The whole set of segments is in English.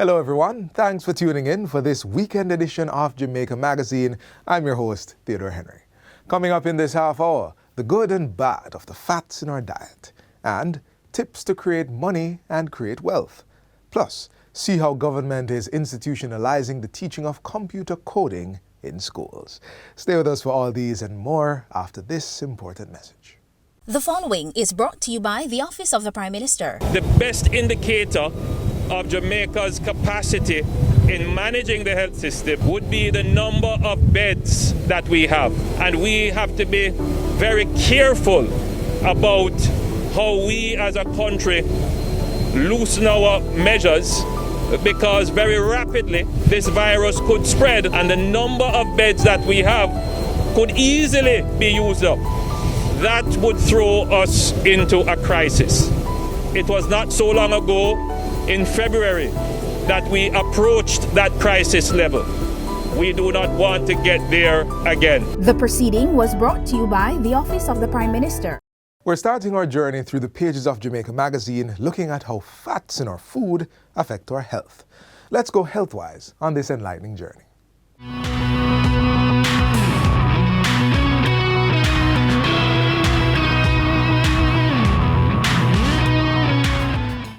Hello everyone, thanks for tuning in for this weekend edition of Jamaica Magazine. I'm your host, Theodore Henry. Coming up in this half hour, the good and bad of the fats in our diet, and tips to create money and create wealth. Plus, see how government is institutionalizing the teaching of computer coding in schools. Stay with us for all these and more after this important message. The following is brought to you by the Office of the Prime Minister. The best indicator of Jamaica's capacity in managing the health system would be the number of beds that we have. And we have to be very careful about how we as a country loosen our measures, because very rapidly this virus could spread and the number of beds that we have could easily be used up. That would throw us into a crisis. It was not so long ago, in February, that we approached that crisis level. We do not want to get there again. The proceeding was brought to you by the Office of the Prime Minister. We're starting our journey through the pages of Jamaica Magazine, looking at how fats in our food affect our health. Let's go health-wise on this enlightening journey.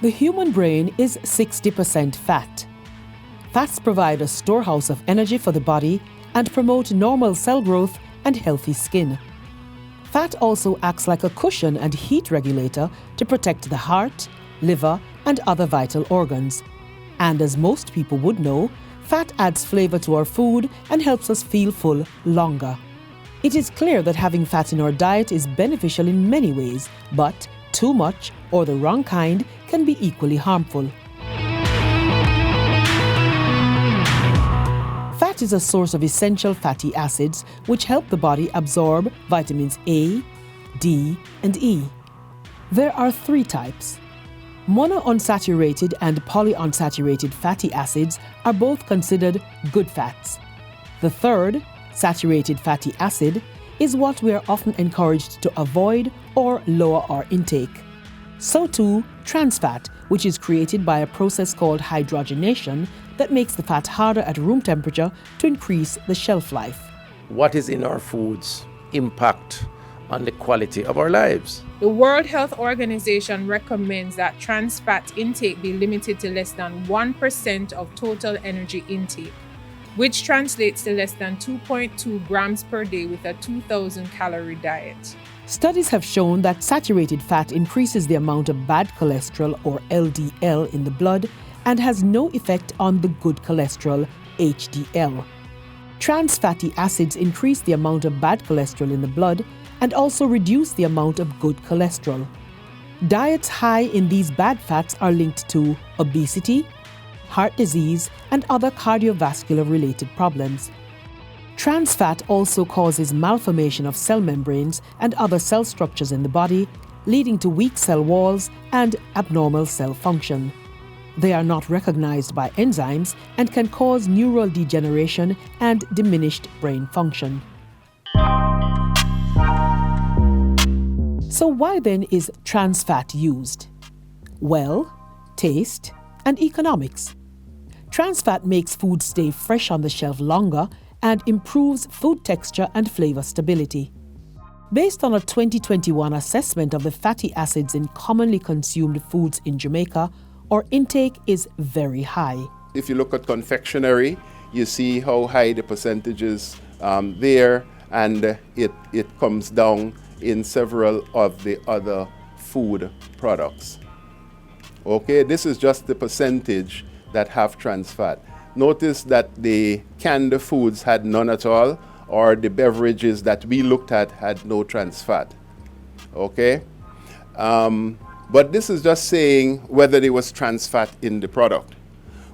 The human brain is 60% fat. Fats provide a storehouse of energy for the body and promote normal cell growth and healthy skin. Fat also acts like a cushion and heat regulator to protect the heart, liver, and other vital organs. And as most people would know, fat adds flavor to our food and helps us feel full longer. It is clear that having fat in our diet is beneficial in many ways, but too much or the wrong kind can be equally harmful. Fat is a source of essential fatty acids which help the body absorb vitamins A, D, and E. There are three types. Monounsaturated and polyunsaturated fatty acids are both considered good fats. The third, saturated fatty acid, is what we are often encouraged to avoid or lower our intake. So too, trans fat, which is created by a process called hydrogenation that makes the fat harder at room temperature to increase the shelf life. What is in our foods impact on the quality of our lives? The World Health Organization recommends that trans fat intake be limited to less than 1% of total energy intake, which translates to less than 2.2 grams per day with a 2,000 calorie diet. Studies have shown that saturated fat increases the amount of bad cholesterol or LDL in the blood and has no effect on the good cholesterol, HDL. Trans fatty acids increase the amount of bad cholesterol in the blood and also reduce the amount of good cholesterol. Diets high in these bad fats are linked to obesity, heart disease, and other cardiovascular-related problems. Trans fat also causes malformation of cell membranes and other cell structures in the body, leading to weak cell walls and abnormal cell function. They are not recognized by enzymes and can cause neural degeneration and diminished brain function. So why then is trans fat used? Well, taste and economics. Trans fat makes food stay fresh on the shelf longer and improves food texture and flavor stability. Based on a 2021 assessment of the fatty acids in commonly consumed foods in Jamaica, our intake is very high. If you look at confectionery, you see how high the percentage is there, and it comes down in several of the other food products. Okay, this is just the percentage that have trans fat. Notice that the canned foods had none at all, or the beverages that we looked at had no trans fat. Okay? But this is just saying whether there was trans fat in the product.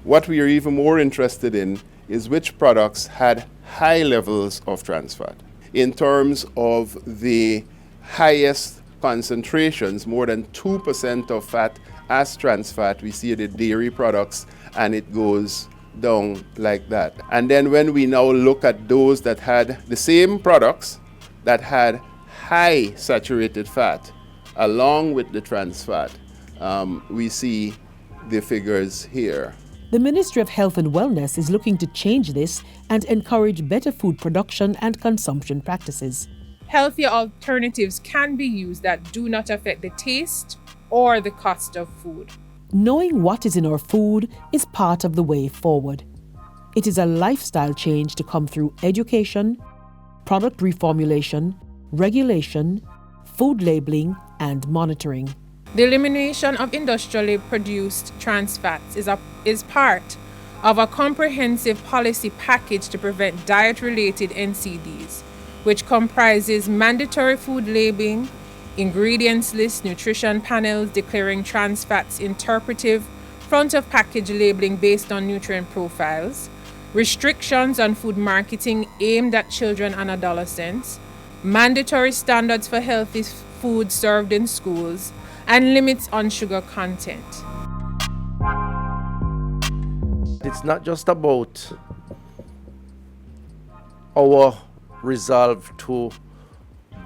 What we are even more interested in is which products had high levels of trans fat. In terms of the highest concentrations, more than 2% of fat as trans fat, we see the dairy products, and it goes down like that. And then when we now look at those that had the same products that had high saturated fat along with the trans fat, we see the figures here. The Ministry of Health and Wellness is looking to change this and encourage better food production and consumption practices. Healthier alternatives can be used that do not affect the taste or the cost of food. Knowing what is in our food is part of the way forward. It is a lifestyle change to come through education, product reformulation, regulation, food labeling, and monitoring. The elimination of industrially produced trans fats is part of a comprehensive policy package to prevent diet-related NCDs, which comprises mandatory food labeling, ingredients lists, nutrition panels declaring trans fats, interpretive front-of-package labeling based on nutrient profiles, restrictions on food marketing aimed at children and adolescents, mandatory standards for healthy food served in schools, and limits on sugar content. It's not just about our resolve to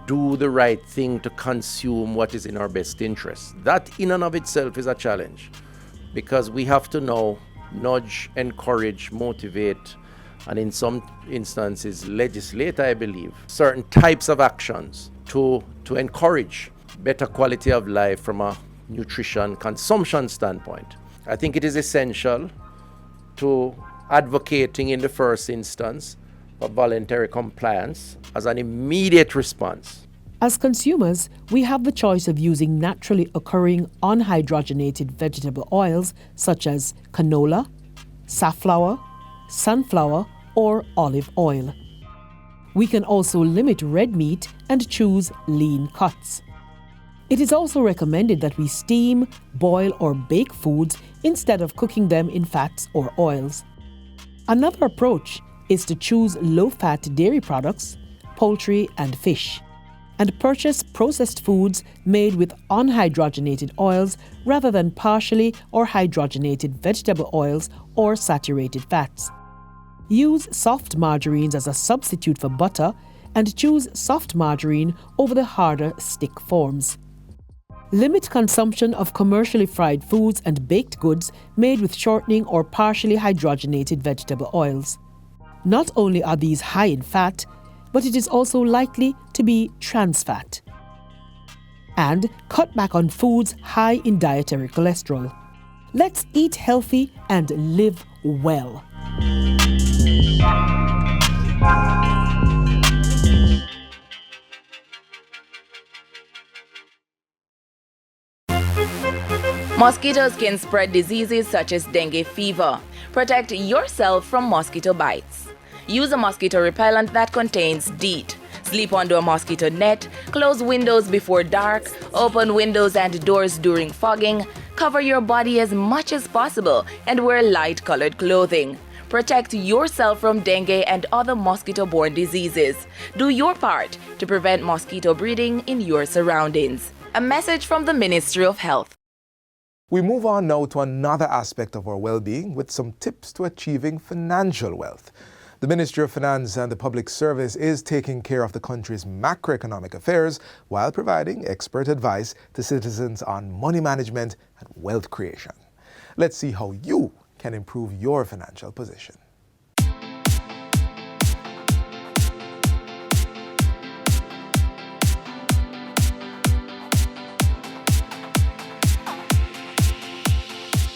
do the right thing to consume what is in our best interest. That in and of itself is a challenge, because we have to now nudge, encourage, motivate, and in some instances legislate, I believe, certain types of actions to encourage better quality of life from a nutrition consumption standpoint. I think it is essential to advocating in the first instance for voluntary compliance as an immediate response. As consumers, we have the choice of using naturally occurring unhydrogenated vegetable oils such as canola, safflower, sunflower, or olive oil. We can also limit red meat and choose lean cuts. It is also recommended that we steam, boil, or bake foods instead of cooking them in fats or oils. Another approach is to choose low-fat dairy products, poultry, and fish, and purchase processed foods made with unhydrogenated oils rather than partially or hydrogenated vegetable oils or saturated fats. Use soft margarines as a substitute for butter and choose soft margarine over the harder stick forms. Limit consumption of commercially fried foods and baked goods made with shortening or partially hydrogenated vegetable oils. Not only are these high in fat, but it is also likely to be trans fat. And cut back on foods high in dietary cholesterol. Let's eat healthy and live well. Mosquitoes can spread diseases such as dengue fever. Protect yourself from mosquito bites. Use a mosquito repellent that contains DEET. Sleep under a mosquito net, close windows before dark, open windows and doors during fogging, cover your body as much as possible, and wear light-colored clothing. Protect yourself from dengue and other mosquito-borne diseases. Do your part to prevent mosquito breeding in your surroundings. A message from the Ministry of Health. We move on now to another aspect of our well-being with some tips to achieving financial wealth. The Ministry of Finance and the Public Service is taking care of the country's macroeconomic affairs while providing expert advice to citizens on money management and wealth creation. Let's see how you can improve your financial position.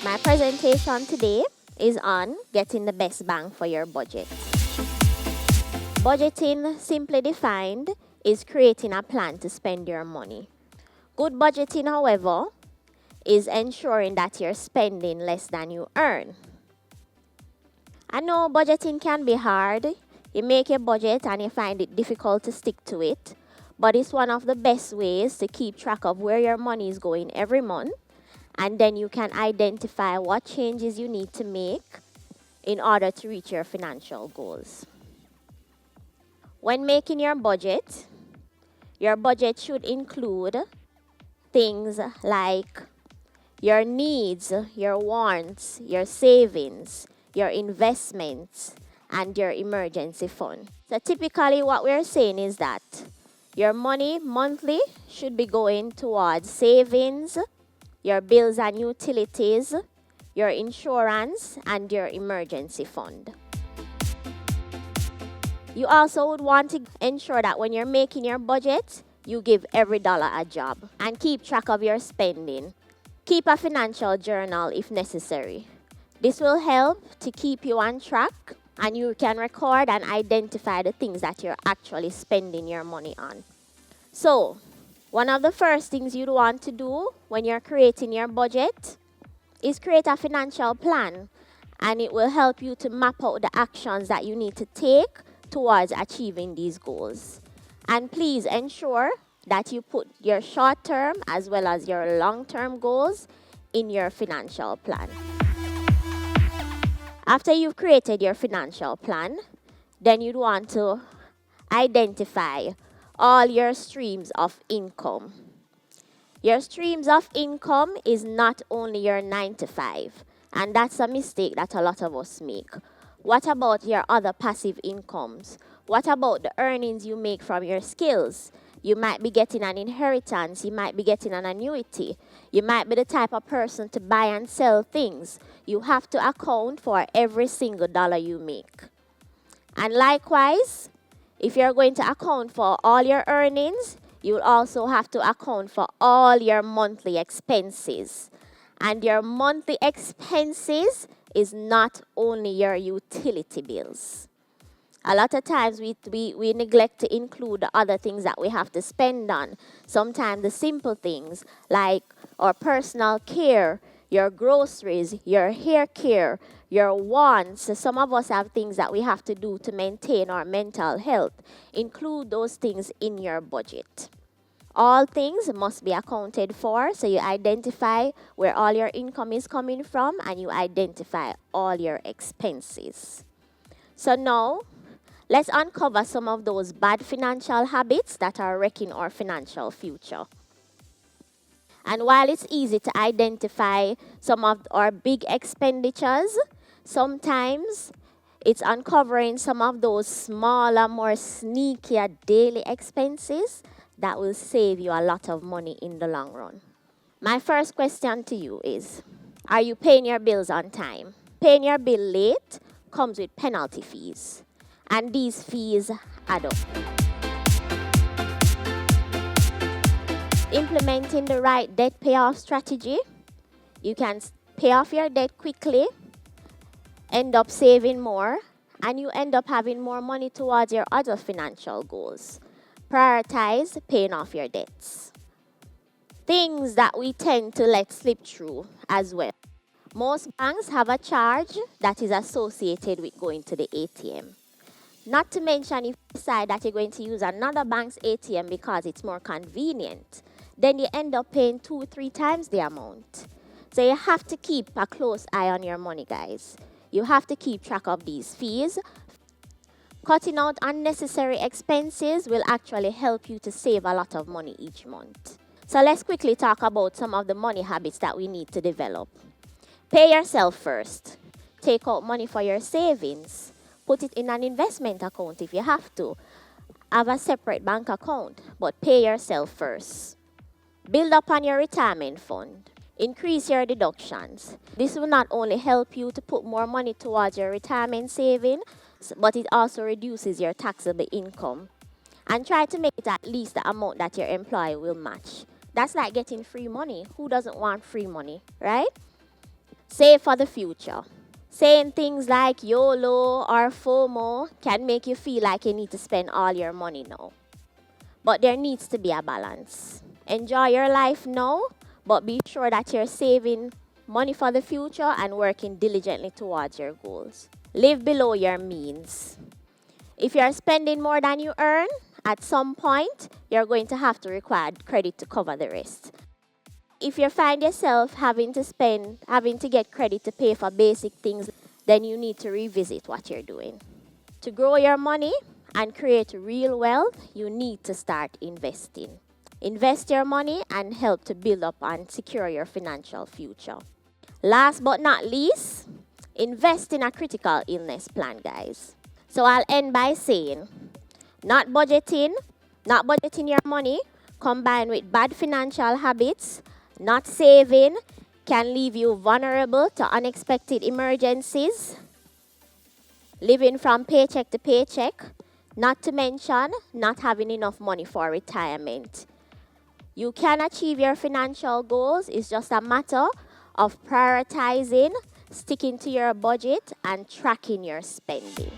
My presentation today is on getting the best bang for your budget. Budgeting, simply defined, is creating a plan to spend your money. Good budgeting, however, is ensuring that you're spending less than you earn. I know budgeting can be hard. You make a budget and you find it difficult to stick to it, but it's one of the best ways to keep track of where your money is going every month, and then you can identify what changes you need to make in order to reach your financial goals. When making your budget should include things like your needs, your wants, your savings, your investments, and your emergency fund. So typically what we're saying is that your money monthly should be going towards savings, your bills and utilities, your insurance, and your emergency fund. You also would want to ensure that when you're making your budget, you give every dollar a job and keep track of your spending. Keep a financial journal if necessary. This will help to keep you on track, and you can record and identify the things that you're actually spending your money on. So, one of the first things you'd want to do when you're creating your budget is create a financial plan, and it will help you to map out the actions that you need to take towards achieving these goals. And please ensure that you put your short-term as well as your long-term goals in your financial plan. After you've created your financial plan, then you'd want to identify all your streams of income. Your streams of income is not only your 9 to 5, and that's a mistake that a lot of us make. What about your other passive incomes? What about the earnings you make from your skills? You might be getting an inheritance, you might be getting an annuity, you might be the type of person to buy and sell things. You have to account for every single dollar you make. And likewise, if you're going to account for all your earnings, you'll also have to account for all your monthly expenses. And your monthly expenses is not only your utility bills. A lot of times we neglect to include the other things that we have to spend on. Sometimes the simple things like our personal care, your groceries, your hair care, your wants. Some of us have things that we have to do to maintain our mental health. Include those things in your budget. All things must be accounted for, so you identify where all your income is coming from and you identify all your expenses. So now, let's uncover some of those bad financial habits that are wrecking our financial future. And while it's easy to identify some of our big expenditures, sometimes it's uncovering some of those smaller, more sneakier daily expenses that will save you a lot of money in the long run. My first question to you is, are you paying your bills on time? Paying your bill late comes with penalty fees, and these fees add up. Implementing the right debt payoff strategy, you can pay off your debt quickly, end up saving more, and you end up having more money towards your other financial goals. Prioritize paying off your debts. Things that we tend to let slip through as well. Most banks have a charge that is associated with going to the ATM. Not to mention, if you decide that you're going to use another bank's ATM because it's more convenient, then you end up paying 2-3 times the amount. So you have to keep a close eye on your money, guys. You have to keep track of these fees. Cutting out unnecessary expenses will actually help you to save a lot of money each month. So let's quickly talk about some of the money habits that we need to develop. Pay yourself first. Take out money for your savings. Put it in an investment account if you have to. Have a separate bank account, but pay yourself first. Build up on your retirement fund. Increase your deductions. This will not only help you to put more money towards your retirement saving, but it also reduces your taxable income. And try to make it at least the amount that your employer will match. That's like getting free money. Who doesn't want free money, right? Save for the future. Saying things like YOLO or FOMO can make you feel like you need to spend all your money now. But there needs to be a balance. Enjoy your life now, but be sure that you're saving money for the future and working diligently towards your goals. Live below your means. If you're spending more than you earn, at some point, you're going to have to require credit to cover the rest. If you find yourself having to get credit to pay for basic things, then you need to revisit what you're doing. To grow your money and create real wealth, you need to start investing. Invest your money and help to build up and secure your financial future. Last but not least, invest in a critical illness plan, guys. So I'll end by saying, not budgeting your money, combined with bad financial habits, not saving, can leave you vulnerable to unexpected emergencies, living from paycheck to paycheck, not to mention not having enough money for retirement. You can achieve your financial goals. It's just a matter of prioritizing, sticking to your budget, and tracking your spending.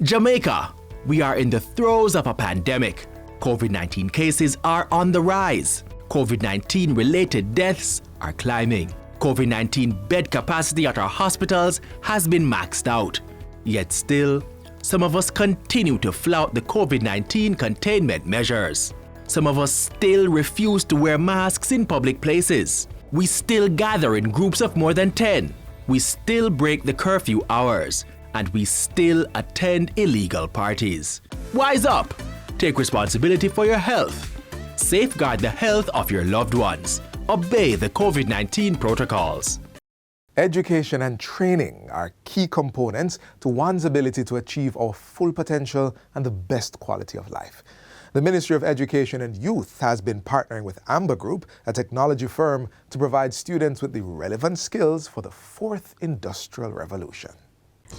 Jamaica, we are in the throes of a pandemic. COVID-19 cases are on the rise. COVID-19 related deaths are climbing. COVID-19 bed capacity at our hospitals has been maxed out. Yet still, some of us continue to flout the COVID-19 containment measures. Some of us still refuse to wear masks in public places. We still gather in groups of more than 10. We still break the curfew hours. And we still attend illegal parties. Wise up! Take responsibility for your health. Safeguard the health of your loved ones. Obey the COVID-19 protocols. Education and training are key components to one's ability to achieve our full potential and the best quality of life. The Ministry of Education and Youth has been partnering with Amber Group, a technology firm, to provide students with the relevant skills for the fourth industrial revolution.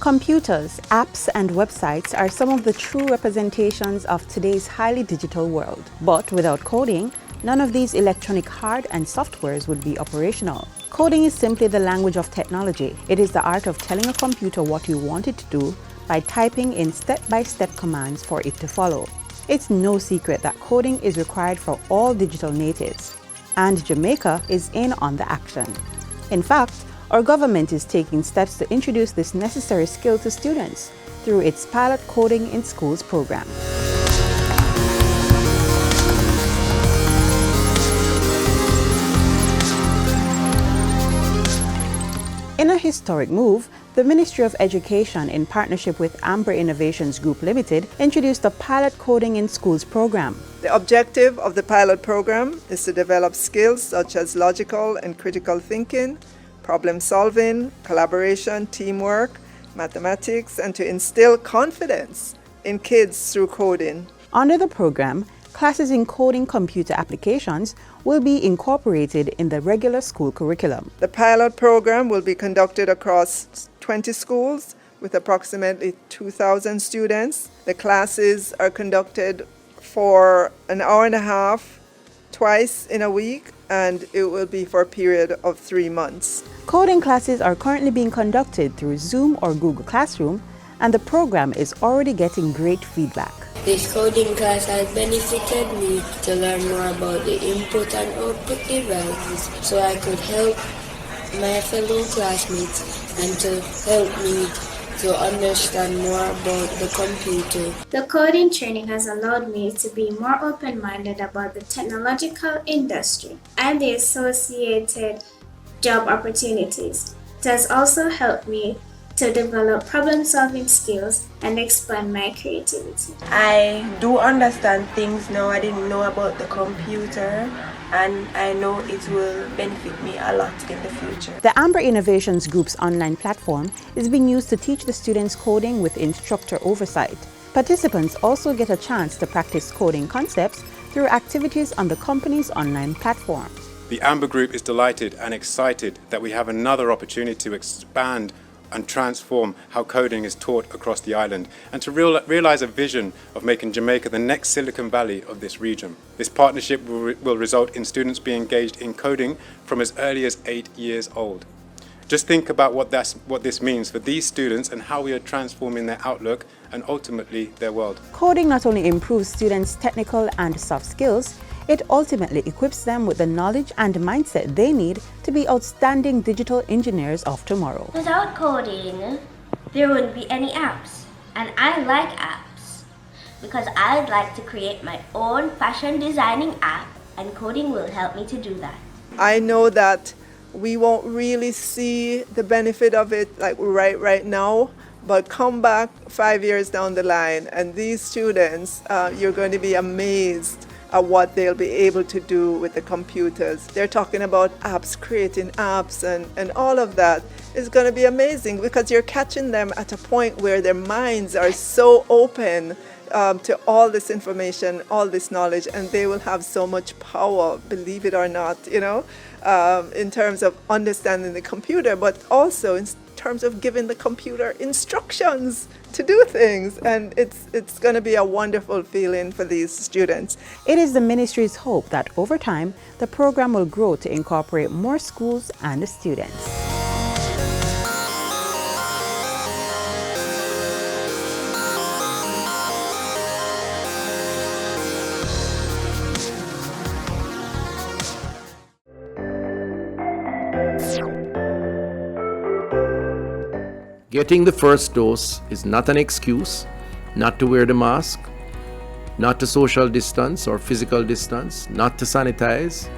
Computers, apps, and websites are some of the true representations of today's highly digital world. But without coding, none of these electronic hard and softwares would be operational. Coding is simply the language of technology. It is the art of telling a computer what you want it to do by typing in step-by-step commands for it to follow. It's no secret that coding is required for all digital natives, and Jamaica is in on the action. In fact, our government is taking steps to introduce this necessary skill to students through its Pilot Coding in Schools program. In a historic move, the Ministry of Education, in partnership with Amber Innovations Group Limited, introduced the Pilot Coding in Schools program. The objective of the pilot program is to develop skills such as logical and critical thinking, problem solving, collaboration, teamwork, mathematics, and to instill confidence in kids through coding. Under the program, classes in coding computer applications will be incorporated in the regular school curriculum. The pilot program will be conducted across 20 schools with approximately 2,000 students. The classes are conducted for an hour and a half, twice in a week, and it will be for a period of 3 months. Coding classes are currently being conducted through Zoom or Google Classroom, and the program is already getting great feedback. This coding class has benefited me to learn more about the input and output devices so I could help my fellow classmates and to help me to understand more about the computer. The coding training has allowed me to be more open-minded about the technological industry and the associated job opportunities. It has also helped me to develop problem-solving skills and expand my creativity. I do understand things now I didn't know about the computer, and I know it will benefit me a lot in the future. The Amber Innovations Group's online platform is being used to teach the students coding with instructor oversight. Participants also get a chance to practice coding concepts through activities on the company's online platform. The Amber Group is delighted and excited that we have another opportunity to expand and transform how coding is taught across the island, and to realize a vision of making Jamaica the next Silicon Valley of this region. This partnership will result in students being engaged in coding from as early as 8 years old. Just think about what this means for these students and how we are transforming their outlook and ultimately their world. Coding not only improves students' technical and soft skills, it ultimately equips them with the knowledge and mindset they need to be outstanding digital engineers of tomorrow. Without coding, there wouldn't be any apps. And I like apps because I'd like to create my own fashion designing app, and coding will help me to do that. I know that we won't really see the benefit of it like right now, But come back 5 years down the line, and these students, you're going to be amazed at what they'll be able to do with the computers. They're talking about apps, creating apps, and all of that is going to be amazing because you're catching them at a point where their minds are so open to all this information, all this knowledge, and they will have so much power, believe it or not, in terms of understanding the computer, but also in terms of giving the computer instructions to do things. And it's going to be a wonderful feeling for these students. It is the ministry's hope that over time, the program will grow to incorporate more schools and students. Getting the first dose is not an excuse not to wear the mask, not to social distance or physical distance, not to sanitize.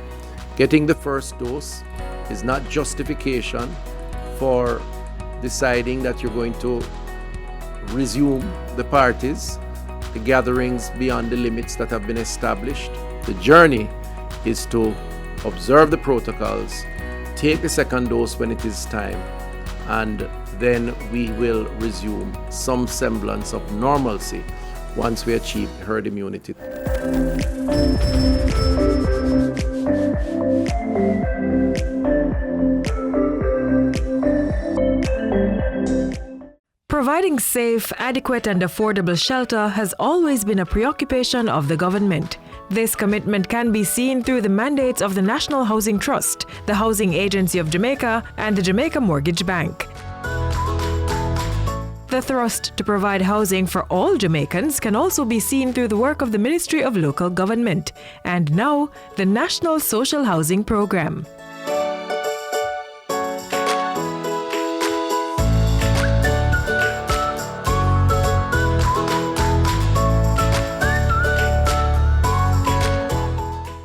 Getting the first dose is not justification for deciding that you're going to resume the parties, the gatherings beyond the limits that have been established. The journey is to observe the protocols, take the second dose when it is time, and then we will resume some semblance of normalcy once we achieve herd immunity. Providing safe, adequate and affordable shelter has always been a preoccupation of the government. This commitment can be seen through the mandates of the National Housing Trust, the Housing Agency of Jamaica and the Jamaica Mortgage Bank. The thrust to provide housing for all Jamaicans can also be seen through the work of the Ministry of Local Government and now the National Social Housing Program.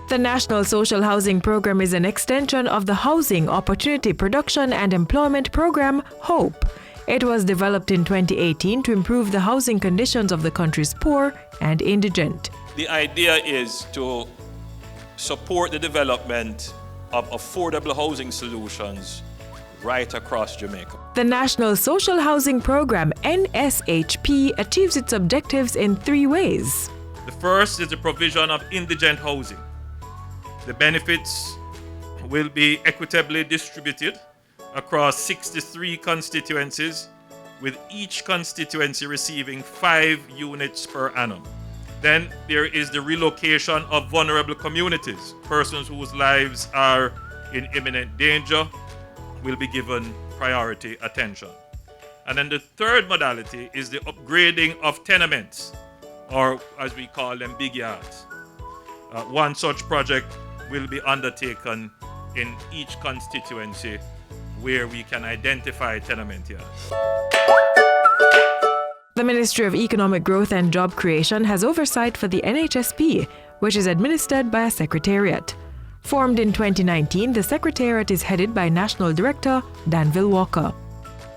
The National Social Housing Program is an extension of the Housing Opportunity Production and Employment Program, HOPE. It was developed in 2018 to improve the housing conditions of the country's poor and indigent. The idea is to support the development of affordable housing solutions right across Jamaica. The National Social Housing Program, NSHP, achieves its objectives in 3 ways. The first is the provision of indigent housing. The benefits will be equitably distributed across 63 constituencies, with each constituency receiving 5 units per annum. Then there is the relocation of vulnerable communities. Persons whose lives are in imminent danger will be given priority attention. And then the third modality is the upgrading of tenements, or as we call them, big yards. One such project will be undertaken in each constituency where we can identify tenement yards. The Ministry of Economic Growth and Job Creation has oversight for the NHSP, which is administered by a secretariat. Formed in 2019, the secretariat is headed by National Director Danville Walker.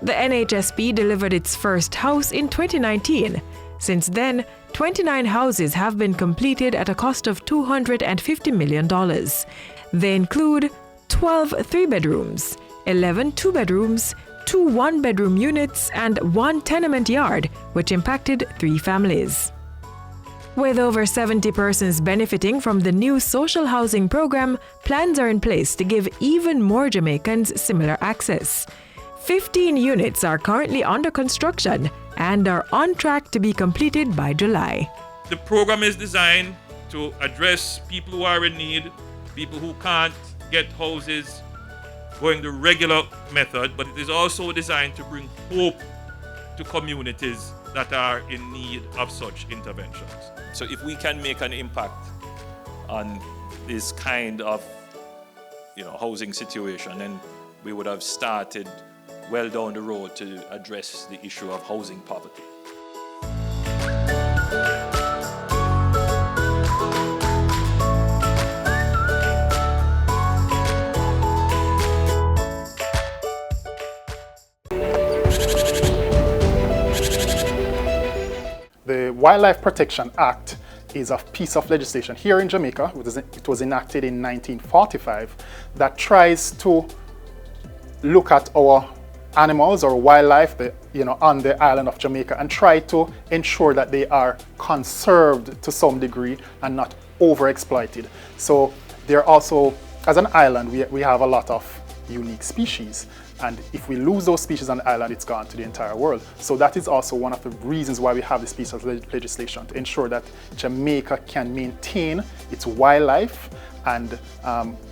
The NHSP delivered its first house in 2019. Since then, 29 houses have been completed at a cost of $250 million. They include 12 3-bedrooms, 11 2-bedrooms, 2 1-bedroom units, and 1 tenement yard, which impacted 3 families. With over 70 persons benefiting from the new social housing program, plans are in place to give even more Jamaicans similar access. 15 units are currently under construction and are on track to be completed by July. The program is designed to address people who are in need, people who can't get houses going the regular method, but it is also designed to bring hope to communities that are in need of such interventions. So if we can make an impact on this kind of housing situation, then we would have started well down the road to address the issue of housing poverty. Wildlife Protection Act is a piece of legislation here in Jamaica. It was enacted in 1945 that tries to look at our animals or wildlife on the island of Jamaica and try to ensure that they are conserved to some degree and not overexploited. So they're also, as an island, we have a lot of unique species. And if we lose those species on the island, it's gone to the entire world. So that is also one of the reasons why we have this piece of legislation, to ensure that Jamaica can maintain its wildlife and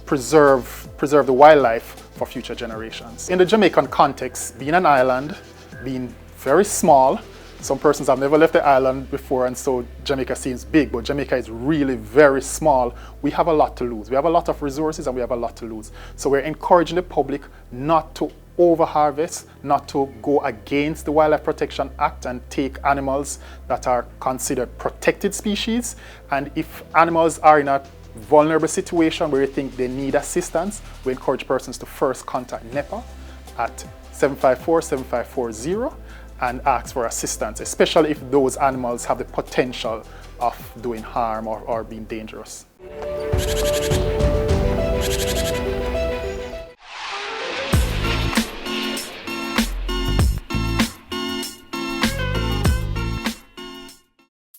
preserve the wildlife for future generations. In the Jamaican context, being an island, being very small, some persons have never left the island before, and so Jamaica seems big, but Jamaica is really very small. We have a lot to lose. We have a lot of resources and we have a lot to lose. So we're encouraging the public not to over-harvest, not to go against the Wildlife Protection Act and take animals that are considered protected species. And if animals are in a vulnerable situation where you think they need assistance, we encourage persons to first contact NEPA at 754-7540 and ask for assistance, especially if those animals have the potential of doing harm or being dangerous.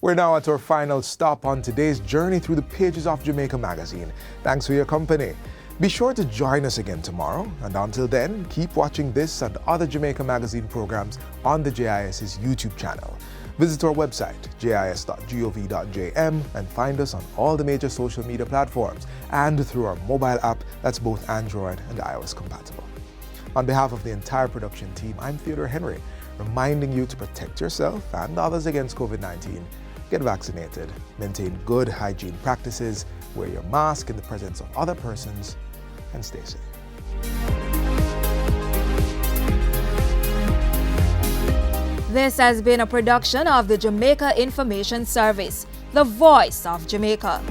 We're now at our final stop on today's journey through the pages of Jamaica Magazine. Thanks for your company. Be sure to join us again tomorrow, and until then, keep watching this and other Jamaica Magazine programs on the JIS's YouTube channel. Visit our website, jis.gov.jm, and find us on all the major social media platforms and through our mobile app that's both Android and iOS compatible. On behalf of the entire production team, I'm Theodore Henry, reminding you to protect yourself and others against COVID-19. Get vaccinated, maintain good hygiene practices, wear your mask in the presence of other persons, and stay safe. This has been a production of the Jamaica Information Service, the voice of Jamaica.